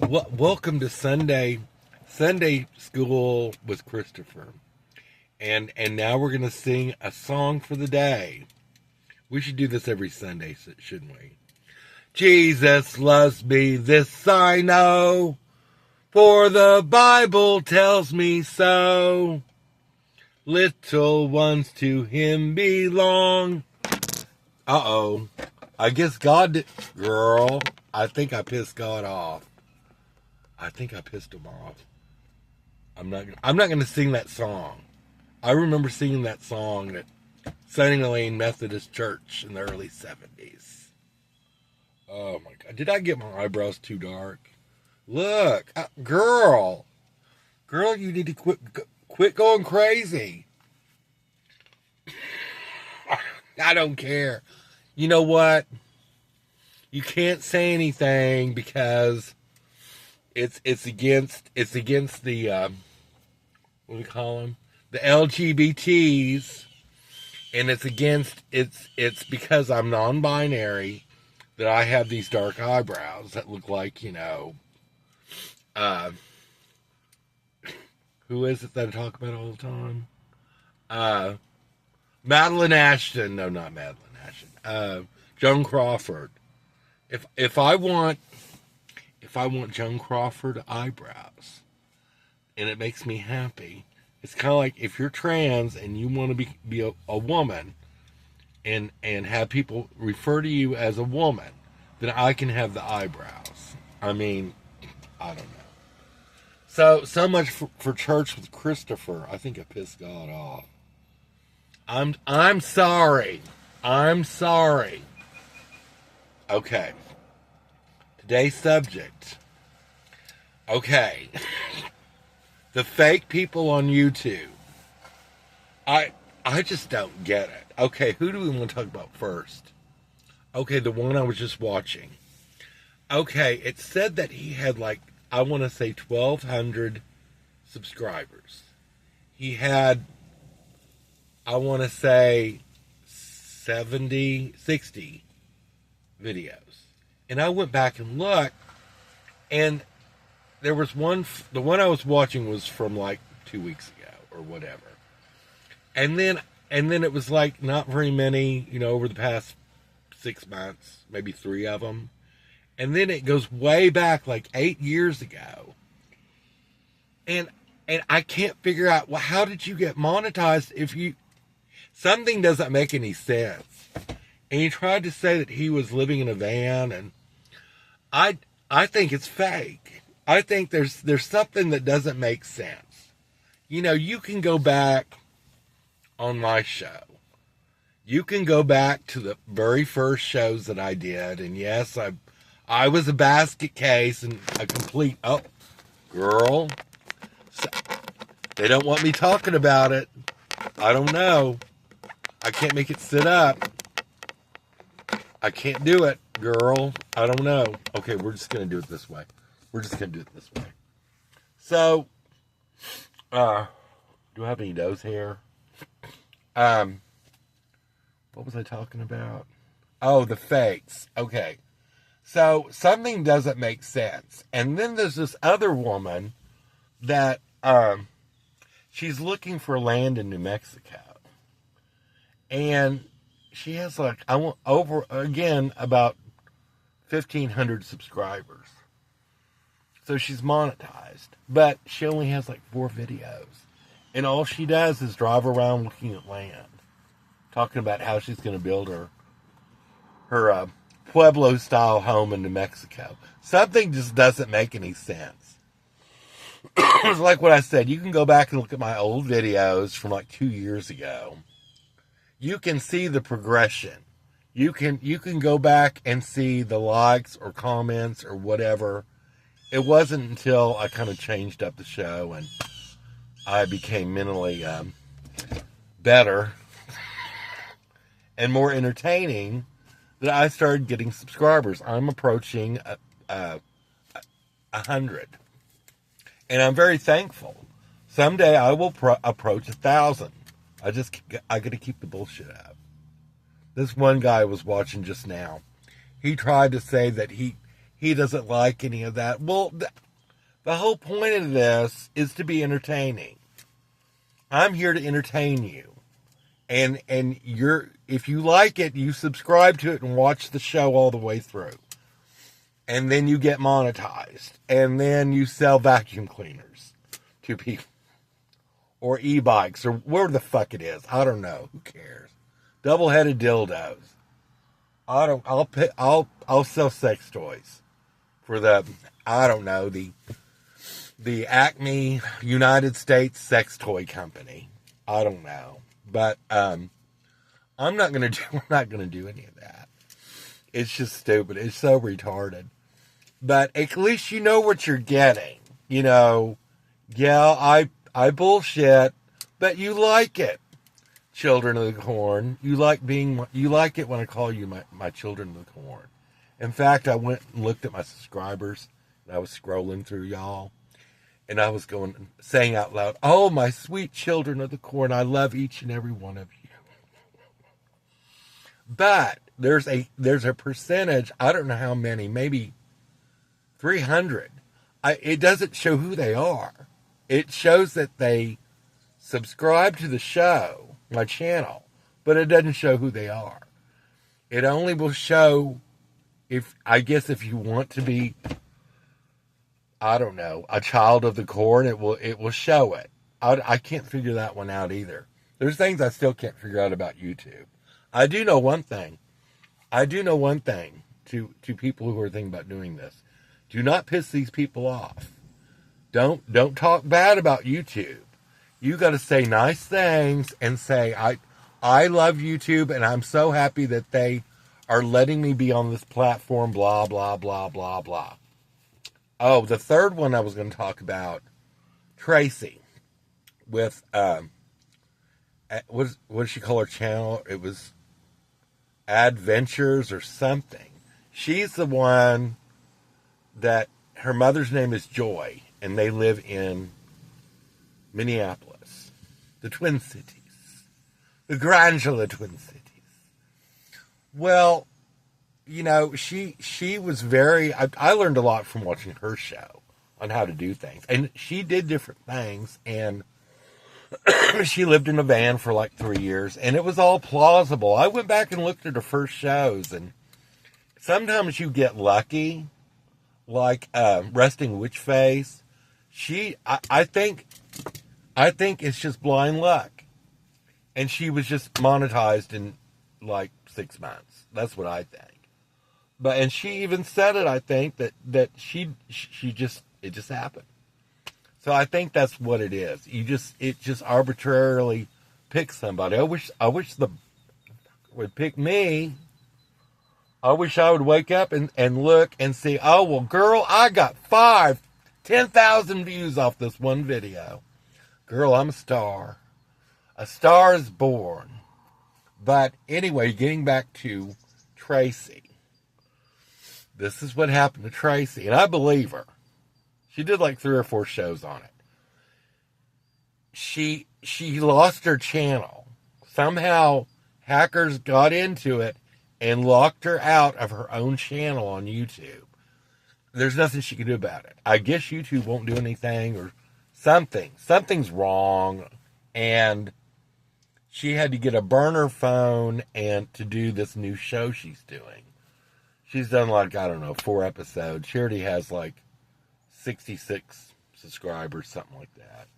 Welcome to Sunday school with Christopher, and now we're gonna sing a song for the day. We should do this every Sunday, shouldn't we? Jesus loves me, this I know, for the Bible tells me so. Little ones to him belong. Uh-oh. I guess God did. Girl, I think I pissed God off. I think I pissed him off. I'm not going to sing that song. I remember singing that song at Sunny Lane Methodist Church in the early 70s. Oh my God. Did I get my eyebrows too dark? Look, girl, you need to quit going crazy. I don't care. You know what? You can't say anything because it's against the what do we call them? The LGBTs, and it's because I'm non-binary that I have these dark eyebrows that look like, who is it that I talk about all the time? Madeline Ashton. No, not Madeline Ashton. Joan Crawford. If I want Joan Crawford eyebrows and it makes me happy, it's kind of like if you're trans and you want to be a woman and have people refer to you as a woman, then I can have the eyebrows. I mean, I don't know. So much for church with Christopher. I think I pissed God off. I'm sorry. I'm sorry. Okay. Today's subject. Okay. The fake people on YouTube. I just don't get it. Okay, who do we want to talk about first? Okay, the one I was just watching. Okay, it said that he had I want to say 1,200 subscribers. He had, I want to say 60 videos. And I went back and looked, and there was the one I was watching was from 2 weeks ago or whatever. And then it was not very many, over the past 6 months, maybe 3 of them. And then it goes way back 8 years ago. And I can't figure out, well, how did you get monetized something doesn't make any sense. And he tried to say that he was living in a van, and I think it's fake. I think there's something that doesn't make sense. You can go back on my show. You can go back to the very first shows that I did, and yes, I was a basket case and a complete, oh, girl. So, they don't want me talking about it. I don't know. I can't make it sit up. I can't do it, girl. I don't know. Okay, we're just going to do it this way. So, do I have any nose hair? What was I talking about? Oh, the fakes. Okay. So, something doesn't make sense. And then there's this other woman that, she's looking for land in New Mexico. And she has about 1,500 subscribers. So she's monetized. But she only has 4 videos. And all she does is drive around looking at land. Talking about how she's going to build her Pueblo-style home in New Mexico. Something just doesn't make any sense. It's like what I said. You can go back and look at my old videos from 2 years ago. You can see the progression. You can go back and see the likes or comments or whatever. It wasn't until I kind of changed up the show and I became mentally better and more entertaining that I started getting subscribers. I'm approaching 100. And I'm very thankful. Someday I will approach 1,000. I got to keep the bullshit out. This one guy I was watching just now, he tried to say that he he doesn't like any of that. Well, the whole point of this is to be entertaining. I'm here to entertain you. And if you like it, you subscribe to it and watch the show all the way through. And then you get monetized. And then you sell vacuum cleaners to people. Or e-bikes, or where the fuck it is. I don't know. Who cares? Double-headed dildos. I'll sell sex toys for the Acme United States Sex Toy Company. I don't know. But I'm not gonna do any of that. It's just stupid. It's so retarded. But at least you know what you're getting. You know, yeah, I bullshit, but you like it. Children of the Corn. You like it when I call you my Children of the Corn. In fact, I went and looked at my subscribers, and I was scrolling through y'all, and I was saying out loud, "Oh, my sweet Children of the Corn, I love each and every one of you." But there's a percentage, I don't know how many, maybe 300. It doesn't show who they are. It shows that they subscribe to the show, my channel, but it doesn't show who they are. It only will show if you want to be, I don't know, a child of the corn, it will show it. I can't figure that one out either. There's things I still can't figure out about YouTube. I do know one thing to people who are thinking about doing this. Do not piss these people off. Don't talk bad about YouTube. You got to say nice things and say, I love YouTube and I'm so happy that they are letting me be on this platform, blah, blah, blah, blah, blah. Oh, the third one I was going to talk about, Tracy, with, what did she call her channel? It was Adventures or something. She's the one that her mother's name is Joy, and they live in Minneapolis, the Twin Cities, the Grangela Twin Cities. Well, you know, she was very, I learned a lot from watching her show on how to do things. And she did different things, and she lived in a van for like 3 years, and it was all plausible. I went back and looked at her first shows, and sometimes you get lucky, like Resting Witch Face. I think it's just blind luck. And she was just monetized in like 6 months. That's what I think. And she even said it, I think, that it just happened. So I think that's what it is. It just arbitrarily picks somebody. I wish the would pick me. I wish I would wake up and look and see, oh, well, girl, I got 10,000 views off this one video. Girl, I'm a star. A star is born. But anyway, getting back to Tracy. This is what happened to Tracy, and I believe her. She did like 3 or 4 shows on it. She lost her channel. Somehow hackers got into it and locked her out of her own channel on YouTube. There's nothing she can do about it. I guess YouTube won't do anything or something. Something's wrong. And she had to get a burner phone and to do this new show she's doing. She's done like, I don't know, 4 episodes. She already has like 66 subscribers, something like that.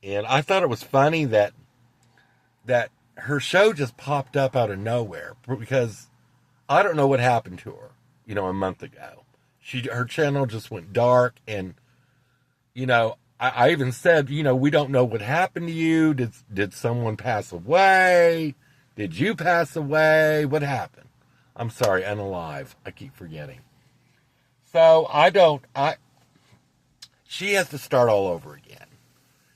And I thought it was funny that her show just popped up out of nowhere, because I don't know what happened to her, a month ago. Her channel just went dark, and, I even said, we don't know what happened to you. Did someone pass away? Did you pass away? What happened? I'm sorry, unalive. I keep forgetting. So she has to start all over again.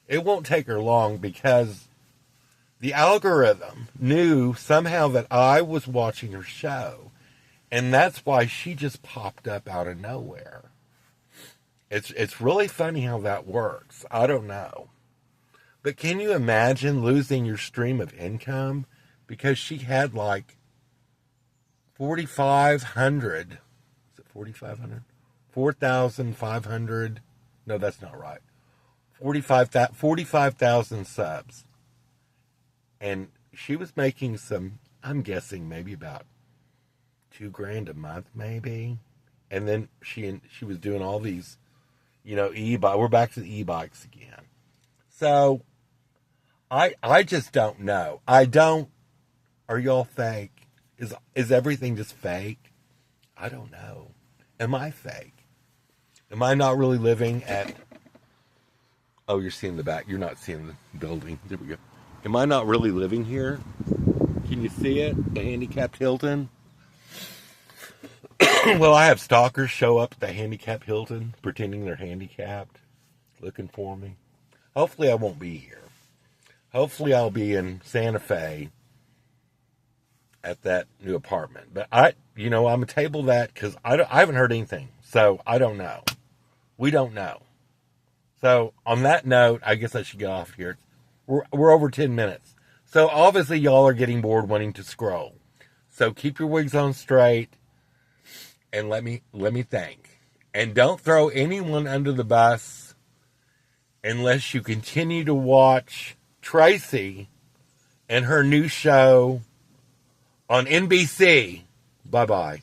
It won't take her long, because the algorithm knew somehow that I was watching her show, and that's why she just popped up out of nowhere. It's really funny how that works. I don't know. But can you imagine losing your stream of income because she had like 4,500, is it 4,500? 4,500. No, that's not right. 45,000 subs. And she was making some, I'm guessing maybe about $2,000 a month, maybe. And then she was doing all these, e-bike. We're back to the e-bikes again. So I just don't know. Are y'all fake? Is everything just fake? I don't know. Am I fake? Am I not really living at... Oh, you're seeing the back. You're not seeing the building. There we go. Am I not really living here? Can you see it? The handicapped Hilton? Well, I have stalkers show up at the handicapped Hilton, pretending they're handicapped, looking for me. Hopefully I won't be here. Hopefully I'll be in Santa Fe at that new apartment. But I'm going to table that because I haven't heard anything. So I don't know. We don't know. So on that note, I guess I should get off here. We're over 10 minutes. So obviously y'all are getting bored wanting to scroll. So keep your wigs on straight and let me think. And don't throw anyone under the bus unless you continue to watch Tracy and her new show on NBC. Bye-bye.